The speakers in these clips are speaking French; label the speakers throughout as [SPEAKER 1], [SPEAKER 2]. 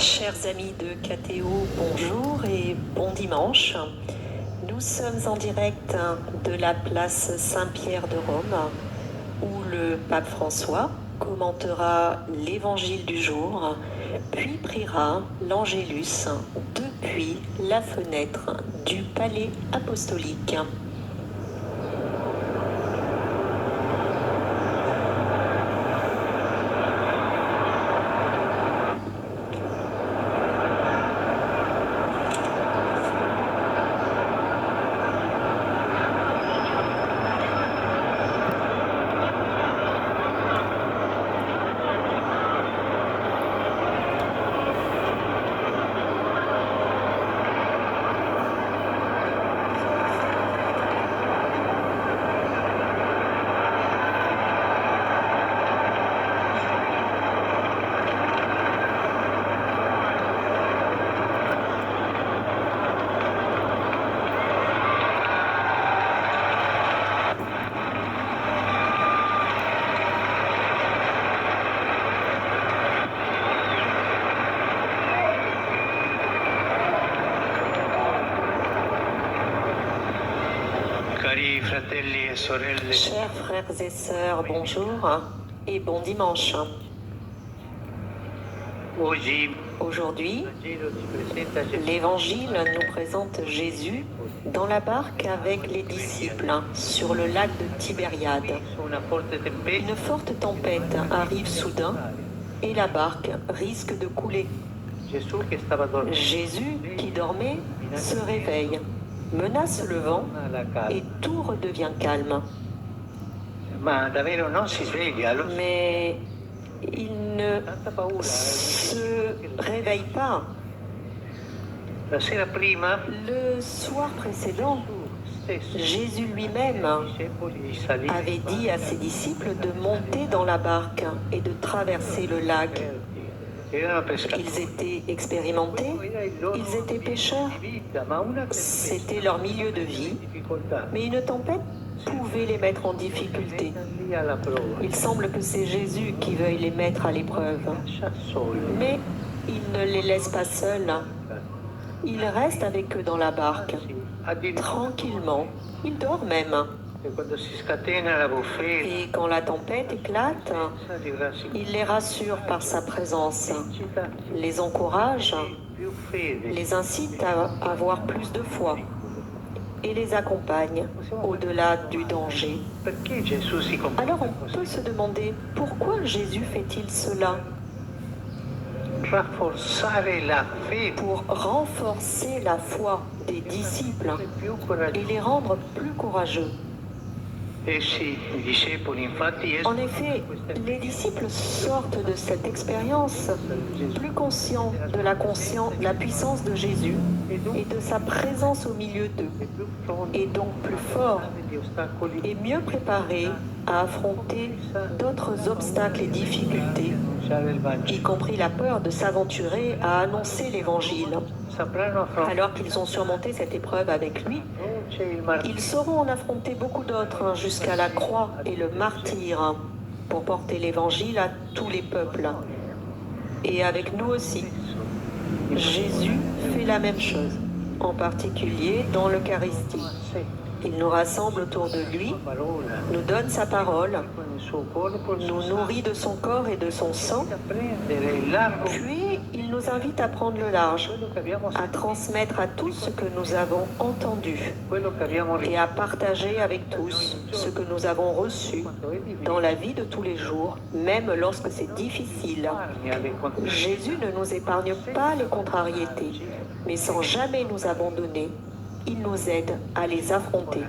[SPEAKER 1] Chers amis de KTO, bonjour et bon dimanche. Nous sommes en direct de la place Saint-Pierre de Rome, où le pape François commentera l'évangile du jour, puis priera l'Angélus depuis la fenêtre du palais apostolique. Chers frères et sœurs, bonjour et bon dimanche. Aujourd'hui, l'Évangile nous présente Jésus dans la barque avec les disciples sur le lac de Tibériade. Une forte tempête arrive soudain et la barque risque de couler. Jésus, qui dormait, se réveille, menace le vent et tout redevient calme. Mais il ne se réveille pas. Le soir précédent, Jésus lui-même avait dit à ses disciples de monter dans la barque et de traverser le lac. Ils étaient expérimentés, ils étaient pécheurs, c'était leur milieu de vie, mais une tempête pouvait les mettre en difficulté. Il semble que c'est Jésus qui veuille les mettre à l'épreuve, mais il ne les laisse pas seuls. Il reste avec eux dans la barque, tranquillement, il dort même. Et quand la tempête éclate, il les rassure par sa présence, les encourage, les incite à avoir plus de foi et les accompagne au-delà du danger. Alors on peut se demander pourquoi Jésus fait-il cela ? Pour renforcer la foi des disciples et les rendre plus courageux. En effet, les disciples sortent de cette expérience plus conscients de la puissance de Jésus et de sa présence au milieu d'eux, et donc plus forts et mieux préparés à affronter d'autres obstacles et difficultés, y compris la peur de s'aventurer à annoncer l'Évangile. Alors qu'ils ont surmonté cette épreuve avec lui, ils sauront en affronter beaucoup d'autres jusqu'à la croix et le martyre pour porter l'Évangile à tous les peuples. Et avec nous aussi, Jésus fait la même chose, en particulier dans l'Eucharistie. Il nous rassemble autour de lui, nous donne sa parole, nous nourrit de son corps et de son sang, puis il nous invite à prendre le large, à transmettre à tous ce que nous avons entendu et à partager avec tous ce que nous avons reçu dans la vie de tous les jours, même lorsque c'est difficile. Jésus ne nous épargne pas les contrariétés, mais sans jamais nous abandonner. Il nous aide à les affronter.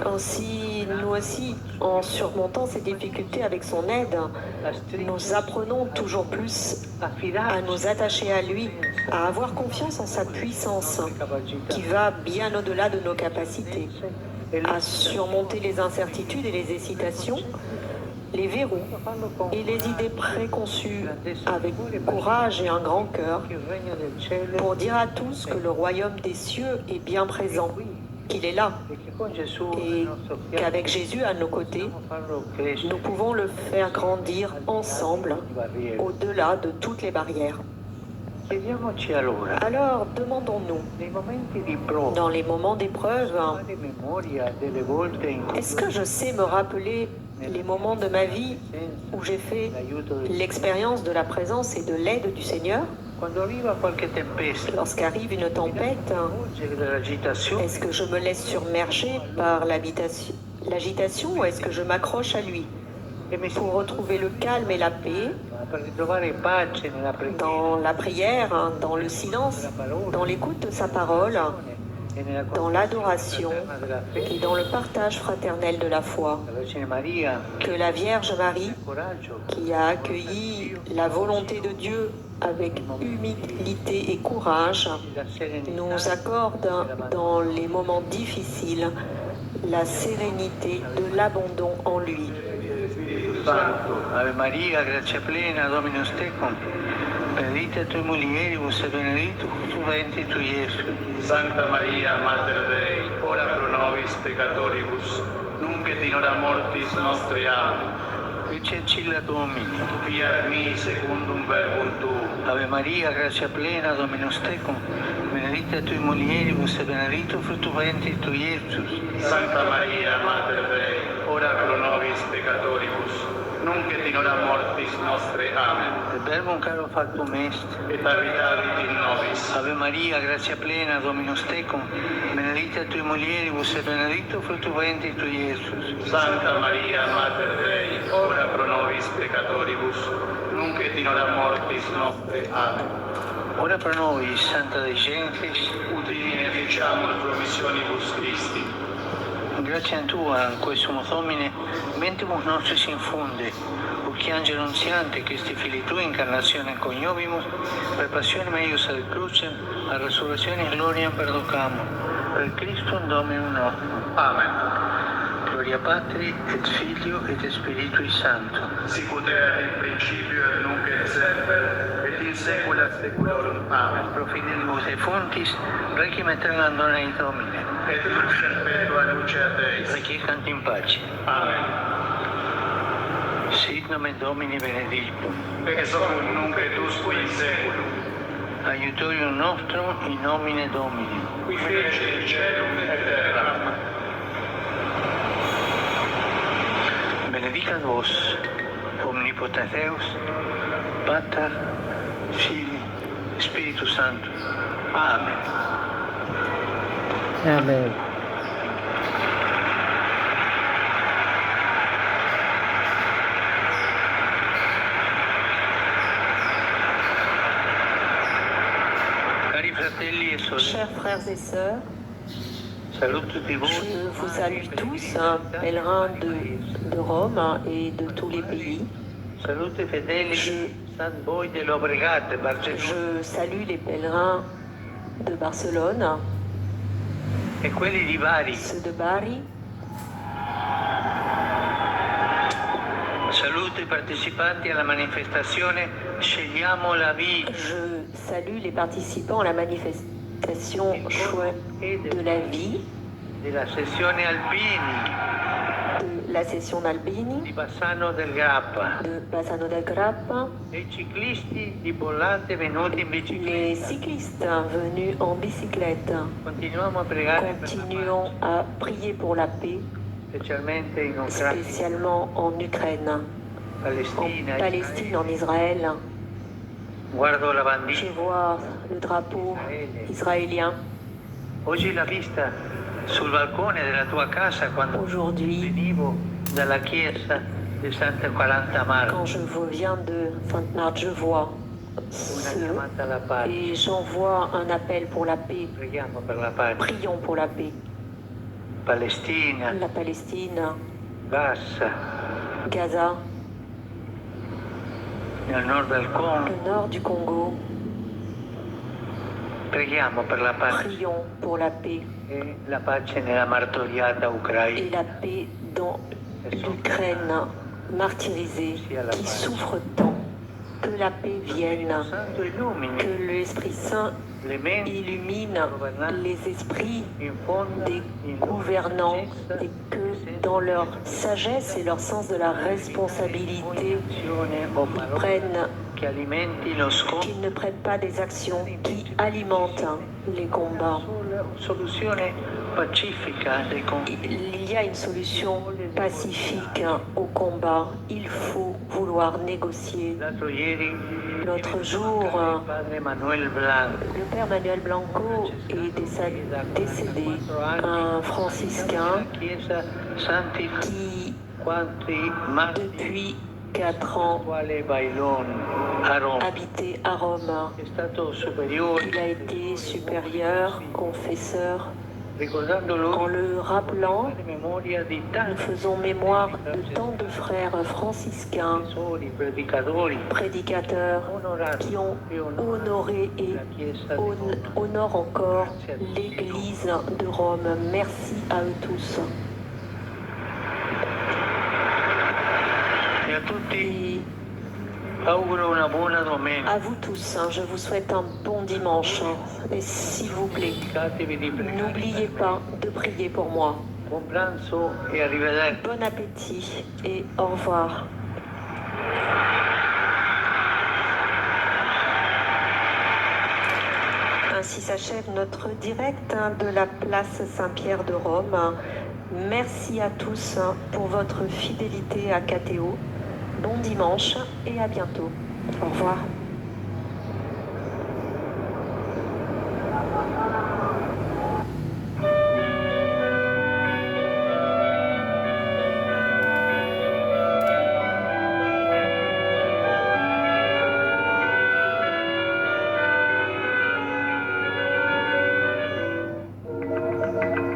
[SPEAKER 1] Ainsi, nous aussi, en surmontant ces difficultés avec son aide, nous apprenons toujours plus à nous attacher à lui, à avoir confiance en sa puissance, qui va bien au-delà de nos capacités, à surmonter les incertitudes et les hésitations, les verrous et les idées préconçues avec courage et un grand cœur pour dire à tous que le royaume des cieux est bien présent qu'il est là et qu'avec Jésus à nos côtés, nous pouvons le faire grandir ensemble au-delà de toutes les barrières. Alors, demandons-nous, dans les moments d'épreuve, est-ce que je sais me rappeler les moments de ma vie où j'ai fait l'expérience de la présence et de l'aide du Seigneur? Lorsqu'arrive une tempête, est-ce que je me laisse submerger par l'agitation ou est-ce que je m'accroche à lui pour retrouver le calme et la paix dans la prière, dans le silence, dans l'écoute de sa parole, dans l'adoration et dans le partage fraternel de la foi? Que la Vierge Marie, qui a accueilli la volonté de Dieu avec humilité et courage, nous accorde dans les moments difficiles la sérénité de l'abandon en lui.
[SPEAKER 2] Ave Maria, grazia plena, Dominus tecum, benedicta tui mulieribus et benedictus fructus ventris tui, Iesus.
[SPEAKER 3] Santa Maria, Mater Dei, ora pro nobis peccatoribus, nunc et in hora mortis nostre. Amen.
[SPEAKER 2] Ecce ancilla Domini.
[SPEAKER 3] Fiat mi secundum verbum tuum.
[SPEAKER 2] Ave Maria, grazia plena, Dominus tecum, benedicta tui mulieribus et benedictus fructus ventris tui, Iesus.
[SPEAKER 3] Santa Maria, Mater Dei, ora pro nobis peccatoribus, nunc et in hora mortis nostre. Amen.
[SPEAKER 2] Et verbum caro factum est,
[SPEAKER 3] Et habitavit in nobis.
[SPEAKER 2] Ave Maria, grazia plena, Dominus tecum, benedicta tui mulieribus et benedictus fructus ventris tui, Iesus.
[SPEAKER 3] Santa Maria, Mater Dei, ora pro nobis peccatoribus, nunc et in hora mortis nostre. Amen.
[SPEAKER 2] Ora pro nobis, Santa Dei Gentes,
[SPEAKER 3] Ut in efficiamur promissionibus Christi.
[SPEAKER 2] gratia tua, quae sumus Domine, mentibus nostris infunde, urque angelo nuntiante, Christi Filii Tui, incarnationem coniovimus, per passionem eius ad crucem, a resurrectionis gloriam perducamur, per Christum Dominum nostrum.
[SPEAKER 3] Amen.
[SPEAKER 2] Gloria Patri, et Filio, et Spiritui Sancto.
[SPEAKER 3] Sic ut erat in principio et nunc et semper, et in saecula saeculorum. Amen.
[SPEAKER 2] Pro fidelibus defuntis, requiem aeternam dona eis Domine.
[SPEAKER 3] Et lux perpetua luceat eis.
[SPEAKER 2] Requiescant in pace.
[SPEAKER 3] Amen.
[SPEAKER 2] Sit nomen Domini benedictum.
[SPEAKER 3] Ex hoc nunc et usque in saeculum.
[SPEAKER 2] Aiutorium nostrum in nomine Domini.
[SPEAKER 3] Qui fece caelum et terram.
[SPEAKER 2] Benedicat vos, omnipotens Deus, Pater, Filii, Spiritus Sanctus. Amen.
[SPEAKER 4] Amen.
[SPEAKER 2] Cari fratelli e sorelle,
[SPEAKER 1] Chers frères et sœurs,
[SPEAKER 2] saluto tutti voi.
[SPEAKER 1] je vous salue tous, pèlerins de Rome et de tous les pays.
[SPEAKER 2] Saluto i fedeli di San Boi dell'Obregate, Barcellona,
[SPEAKER 1] Je salue les pèlerins de Barcelone,
[SPEAKER 2] e quelli di Bari.
[SPEAKER 1] ceux de Bari.
[SPEAKER 2] Saluto i partecipanti alla manifestazione Scegliamo la vita.
[SPEAKER 1] Je salue les participants à la manifestation Choix de la vie
[SPEAKER 2] della sessione Alpini
[SPEAKER 1] de la session d'Albini,
[SPEAKER 2] di Bassano del Grappa,
[SPEAKER 1] de Bassano del Grappa,
[SPEAKER 2] dei ciclisti di Bollate venuti in
[SPEAKER 1] les
[SPEAKER 2] bicicletta.
[SPEAKER 1] cyclistes venus en bicyclette.
[SPEAKER 2] Continuiamo a pregare per la
[SPEAKER 1] Continuons à prier pour la paix,
[SPEAKER 2] pace, specialmente in Ucraina,
[SPEAKER 1] spécialement en Ukraine, en
[SPEAKER 2] Palestina,
[SPEAKER 1] Palestine, en Israël.
[SPEAKER 2] Guardo la
[SPEAKER 1] Je
[SPEAKER 2] bandiera.
[SPEAKER 1] vois le drapeau israélien.
[SPEAKER 2] Oggi l'ho vista sul balcone della tua casa quando
[SPEAKER 1] Aujourd'hui,
[SPEAKER 2] venivo dalla chiesa di Santa 40 Marco.
[SPEAKER 1] quand je viens de Sainte-Marthe, je vois
[SPEAKER 2] Una
[SPEAKER 1] ce
[SPEAKER 2] chiamata alla pace.
[SPEAKER 1] et j'envoie un appel pour la paix.
[SPEAKER 2] Preghiamo per la pace.
[SPEAKER 1] Prions pour la paix.
[SPEAKER 2] Palestina,
[SPEAKER 1] La Palestine,
[SPEAKER 2] Gaza,
[SPEAKER 1] Gaza,
[SPEAKER 2] nel nord del Congo.
[SPEAKER 1] le nord du Congo.
[SPEAKER 2] Preghiamo per la pace
[SPEAKER 1] Prions pour la paix
[SPEAKER 2] e la pace nella martoriata
[SPEAKER 1] et
[SPEAKER 2] Ucraina.
[SPEAKER 1] la paix dans l'Ukraine martyrisée qui souffre tant. Que la paix vienne,
[SPEAKER 2] Santo illumini
[SPEAKER 1] que l'Esprit Saint
[SPEAKER 2] le menti
[SPEAKER 1] illumine les esprits
[SPEAKER 2] infonda
[SPEAKER 1] des
[SPEAKER 2] in
[SPEAKER 1] gouvernants et que dans leur sagesse et leur sens de la responsabilité,
[SPEAKER 2] azione o
[SPEAKER 1] ils
[SPEAKER 2] parole
[SPEAKER 1] prennent
[SPEAKER 2] che alimenti lo scontro.
[SPEAKER 1] qu'ils ne prennent pas des actions qui alimentent les combats.
[SPEAKER 2] Soluzione pacifica dei conflitti.
[SPEAKER 1] Il y a une solution pacifique au combat. Il faut vouloir négocier.
[SPEAKER 2] L'altro ieri
[SPEAKER 1] L'autre jour,
[SPEAKER 2] padre Manuel Blanco,
[SPEAKER 1] le père Manuel Blanco est décédé, un franciscain
[SPEAKER 2] Chiesa Santi
[SPEAKER 1] qui,
[SPEAKER 2] quanti martiri
[SPEAKER 1] depuis 4 ans,
[SPEAKER 2] quale Bailon a Roma.
[SPEAKER 1] habitait à Rome.
[SPEAKER 2] È stato superiore,
[SPEAKER 1] Il a été supérieur, confesseur.
[SPEAKER 2] ricordando
[SPEAKER 1] En
[SPEAKER 2] lui
[SPEAKER 1] le rappelant,
[SPEAKER 2] memoria di
[SPEAKER 1] nous
[SPEAKER 2] tanti
[SPEAKER 1] faisons mémoire de tant de frères franciscains,
[SPEAKER 2] professori, predicatori,
[SPEAKER 1] prédicateurs,
[SPEAKER 2] onorati
[SPEAKER 1] qui ont honoré et honorent encore l'Église de Rome. Merci à eux tous.
[SPEAKER 2] e a tutti
[SPEAKER 1] Et
[SPEAKER 2] auguro una buona domenica.
[SPEAKER 1] à vous tous, je vous souhaite un bon dimanche. Et s'il vous plaît,
[SPEAKER 2] Dimenticatevi di pregare.
[SPEAKER 1] n'oubliez pas de prier pour moi.
[SPEAKER 2] Buon pranzo e arrivederci.
[SPEAKER 1] Bon appétit et au revoir. Ainsi s'achève notre direct de la place Saint-Pierre de Rome. Merci à tous pour votre fidélité à KTO. Bon dimanche et à bientôt. Au revoir.